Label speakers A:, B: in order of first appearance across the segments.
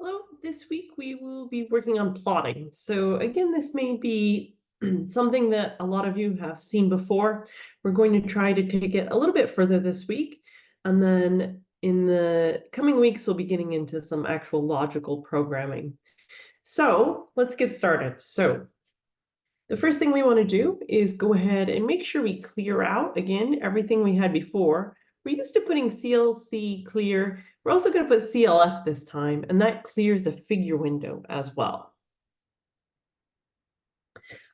A: Hello, this week we will be working on plotting. So again, this may be something that a lot of you have seen before. We're going to try to take it a little bit further this week. And then in the coming weeks, we'll be getting into some actual logical programming. So let's get started. So the first thing we want to do is go ahead and make sure we clear out, again, everything we had before. We're used to putting CLC clear. We're also going to put CLF this time, and that clears the figure window as well.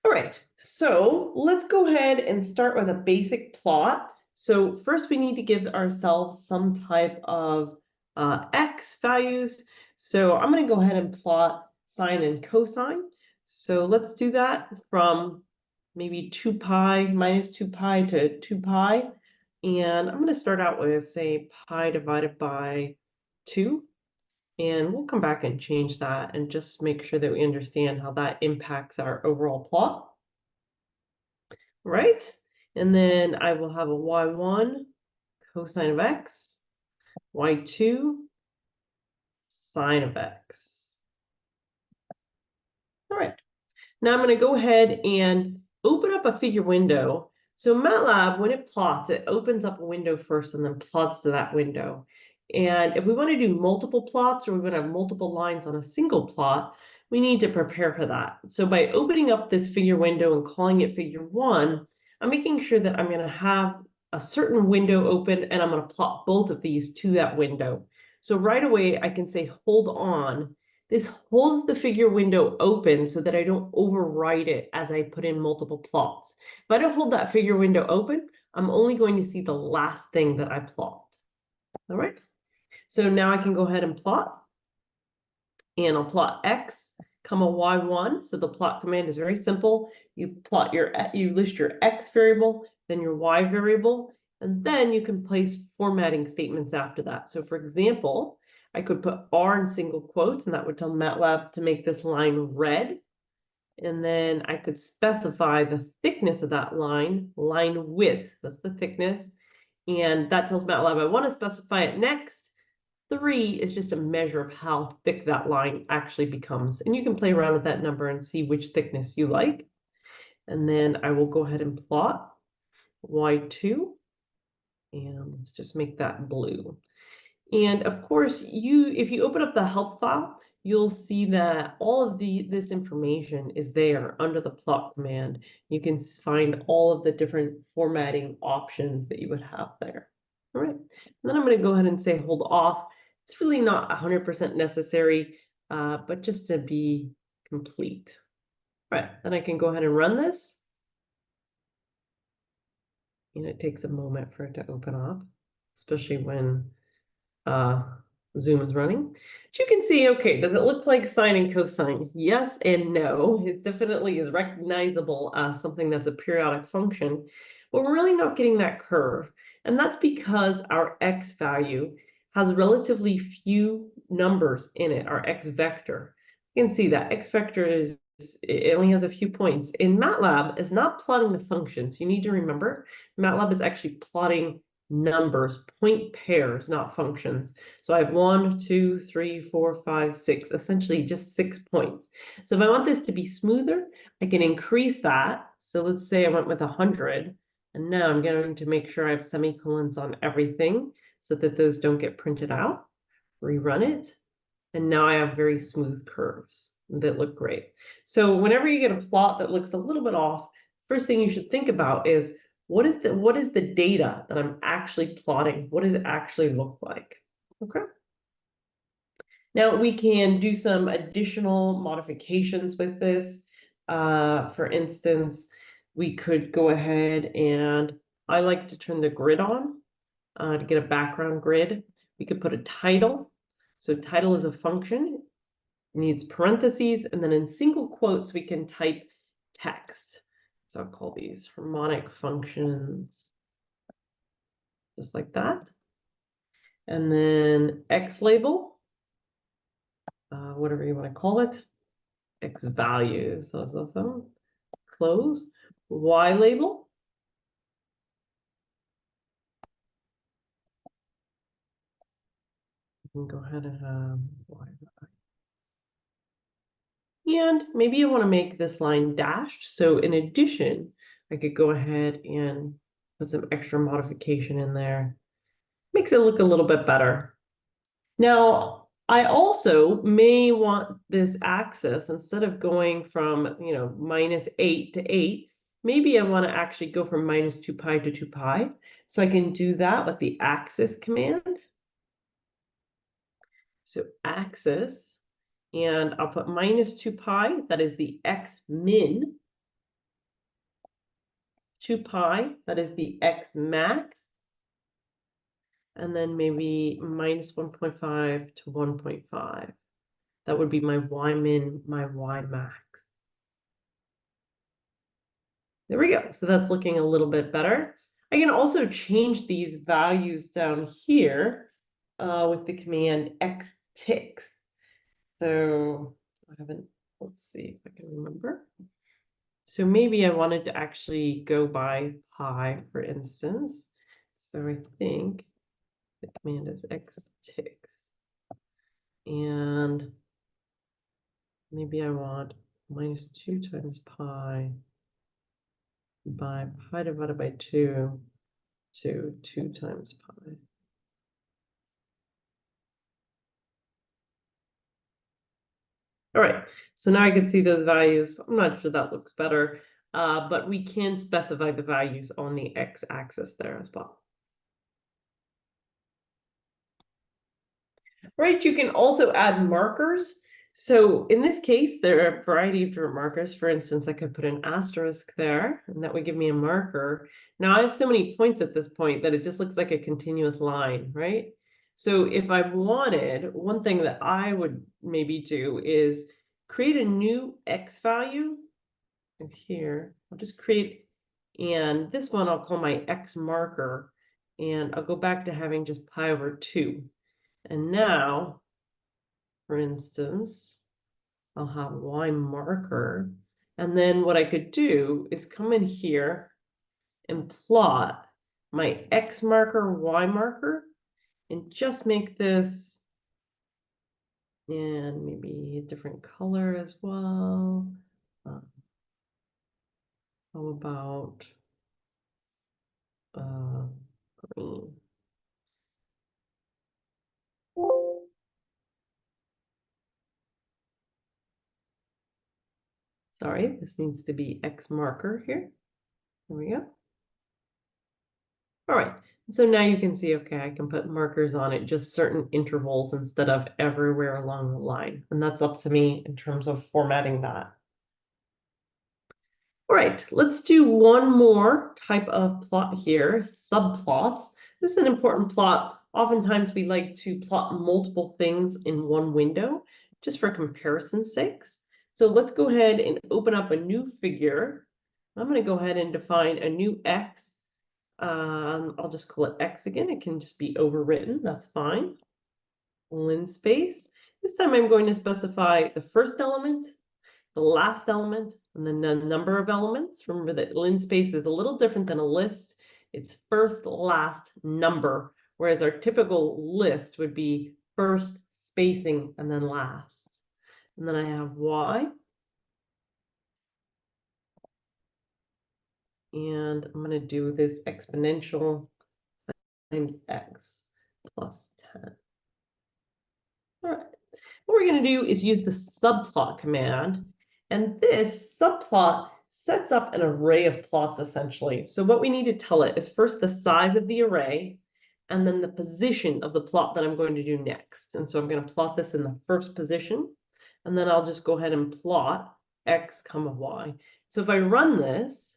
A: All right, so let's go ahead and start with a basic plot. So first we need to give ourselves some type of X values. So I'm going to go ahead and plot sine and cosine. So let's do that from maybe 2 pi minus 2 pi to 2 pi. And I'm going to start out with, say, pi divided by 2. And we'll come back and change that and just make sure that we understand how that impacts our overall plot. Right? And then I will have a y1 cosine of x, y2 sine of x. All right. Now I'm going to go ahead and open up a figure window. So MATLAB, when it plots, it opens up a window first and then plots to that window. And if we want to do multiple plots or we want to have multiple lines on a single plot, we need to prepare for that. So by opening up this figure window and calling it figure 1, I'm making sure that I'm going to have a certain window open and I'm going to plot both of these to that window. So right away, I can say, hold on. This holds the figure window open so that I don't overwrite it as I put in multiple plots. If I don't hold that figure window open, I'm only going to see the last thing that I plot. All right. So now I can go ahead and plot. And I'll plot x, comma y1. So the plot command is very simple. You list your x variable, then your y variable, and then you can place formatting statements after that. So for example, I could put R in single quotes, and that would tell MATLAB to make this line red. And then I could specify the thickness of that line width, that's the thickness. And that tells MATLAB I want to specify it next. 3 is just a measure of how thick that line actually becomes. And you can play around with that number and see which thickness you like. And then I will go ahead and plot y2. And let's just make that blue. And of course, if you open up the help file, you'll see that all of this information is there under the plot command. You can find all of the different formatting options that you would have there. All right, and then I'm going to go ahead and say hold off. It's really not 100% necessary, but just to be complete. All right, then I can go ahead and run this. And it takes a moment for it to open up, especially when Zoom is running. But you can see, okay, does it look like sine and cosine? Yes and no. It definitely is recognizable as something that's a periodic function, but we're really not getting that curve. And that's because our x value has relatively few numbers in it, our x vector. You can see that x vector it only has a few points. In MATLAB, is not plotting the functions. You need to remember, MATLAB is actually plotting numbers, point pairs, not functions. So I have 1, 2, 3, 4, 5, 6, essentially just 6 points. So if I want this to be smoother, I can increase that. So let's say I went with 100, and now I'm going to make sure I have semicolons on everything so that those don't get printed out. Rerun it, and now I have very smooth curves that look great. So whenever you get a plot that looks a little bit off, first thing you should think about is, what is the data that I'm actually plotting? What does it actually look like? Okay. Now we can do some additional modifications with this. For instance, we could go ahead and I like to turn the grid on to get a background grid. We could put a title. So title is a function, needs parentheses, and then in single quotes, we can type text. So I'll call these harmonic functions, just like that. And then X label, whatever you want to call it, X values, so close. Y label. You can go ahead and Y. And maybe I want to make this line dashed. So in addition, I could go ahead and put some extra modification in there. Makes it look a little bit better. Now, I also may want this axis, instead of going from, -8 to 8, maybe I want to actually go from -2 pi to 2 pi. So I can do that with the axis command. So axis, and I'll put -2 pi, that is the x min, 2 pi, that is the x max, and then maybe -1.5 to 1.5. That would be my y min, my y max. There we go. So that's looking a little bit better. I can also change these values down here with the command xticks. So I haven't, let's see if I can remember. So maybe I wanted to actually go by pi, for instance. So I think the command is xticks. And maybe I want -2 times pi by pi divided by 2 to 2 times pi. All right, so now I can see those values. I'm not sure that looks better, but we can specify the values on the x-axis there as well. Right, you can also add markers. So in this case, there are a variety of different markers. For instance, I could put an asterisk there, and that would give me a marker. Now I have so many points at this point that it just looks like a continuous line, right? So if I wanted, one thing that I would maybe do is create a new x value. And here, I'll just create, and this one I'll call my x marker, and I'll go back to having just pi over 2. And now, for instance, I'll have y marker. And then what I could do is come in here and plot my x marker, y marker, and just make this, and maybe a different color as well. How about green? Sorry, this needs to be X marker here. There we go. All right, so now you can see, okay, I can put markers on it, just certain intervals instead of everywhere along the line. And that's up to me in terms of formatting that. All right, let's do one more type of plot here, subplots. This is an important plot. Oftentimes we like to plot multiple things in one window, just for comparison's sakes. So let's go ahead and open up a new figure. I'm going to go ahead and define a new x. I'll just call it x again. It can just be overwritten. That's fine. Linspace. This time I'm going to specify the first element, the last element, and then the number of elements. Remember that linspace is a little different than a list. It's first, last, number, whereas our typical list would be first, spacing, and then last. And then I have y. And I'm going to do this exponential times x plus 10. All right. What we're going to do is use the subplot command. And this subplot sets up an array of plots, essentially. So what we need to tell it is first the size of the array, and then the position of the plot that I'm going to do next. And so I'm going to plot this in the first position, and then I'll just go ahead and plot x comma y. So if I run this,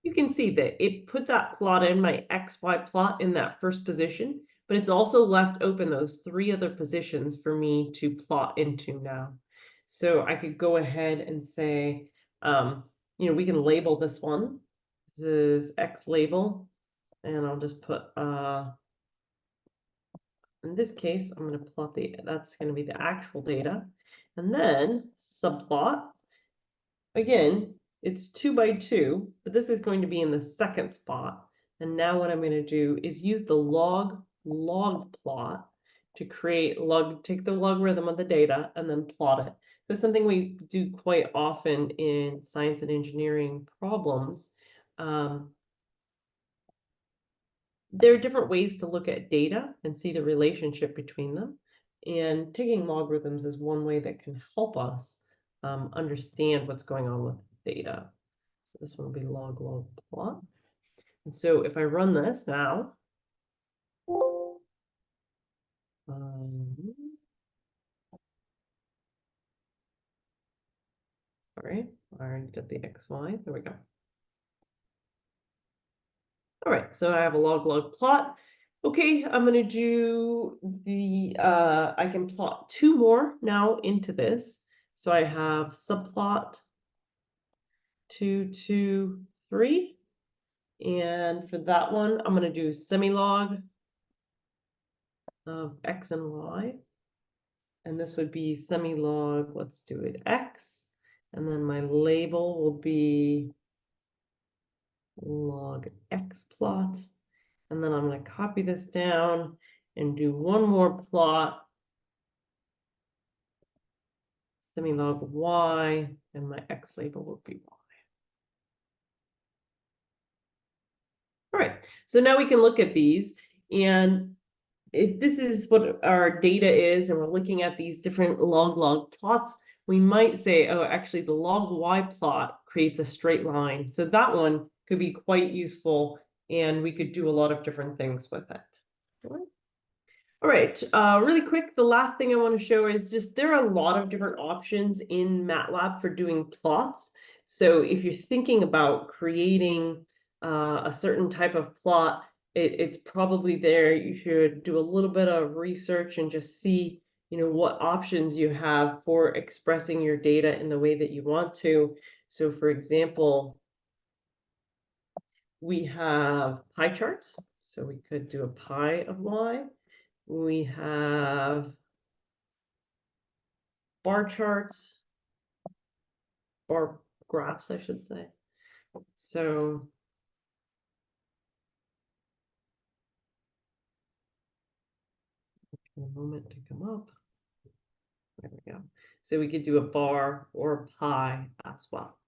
A: you can see that it put that plot in, my XY plot, in that first position, but it's also left open those 3 other positions for me to plot into now. So I could go ahead and say, we can label this one. This is X label, and I'll just put, in this case, I'm going to plot that's going to be the actual data. And then subplot, again, it's 2 by 2, but this is going to be in the second spot. And now what I'm going to do is use the log plot to take the logarithm of the data and then plot it. So something we do quite often in science and engineering problems. There are different ways to look at data and see the relationship between them. And taking logarithms is one way that can help us understand what's going on with data. So this one will be log plot. And so if I run this now, sorry, I already did the XY. There we go. All right, so I have a log plot. Okay, I'm going to do the, I can plot two more now into this. So I have subplot 2, 2, 3. And for that one, I'm going to do semilog of X and Y. And this would be semilog, let's do it X. And then my label will be log X plot. And then I'm going to copy this down and do one more plot, semilog Y, and my X label will be Y. All right, so now we can look at these, and if this is what our data is, and we're looking at these different log plots, we might say, oh, actually the log Y plot creates a straight line. So that one could be quite useful, and we could do a lot of different things with it. All right, really quick, the last thing I want to show is just there are a lot of different options in MATLAB for doing plots. So if you're thinking about creating a certain type of plot, it's probably there. You should do a little bit of research and just see, what options you have for expressing your data in the way that you want to. So for example, we have pie charts. So we could do a pie of Y. We have bar charts, bar graphs, I should say. So a moment to come up. There we go. So we could do a bar or a pie as well.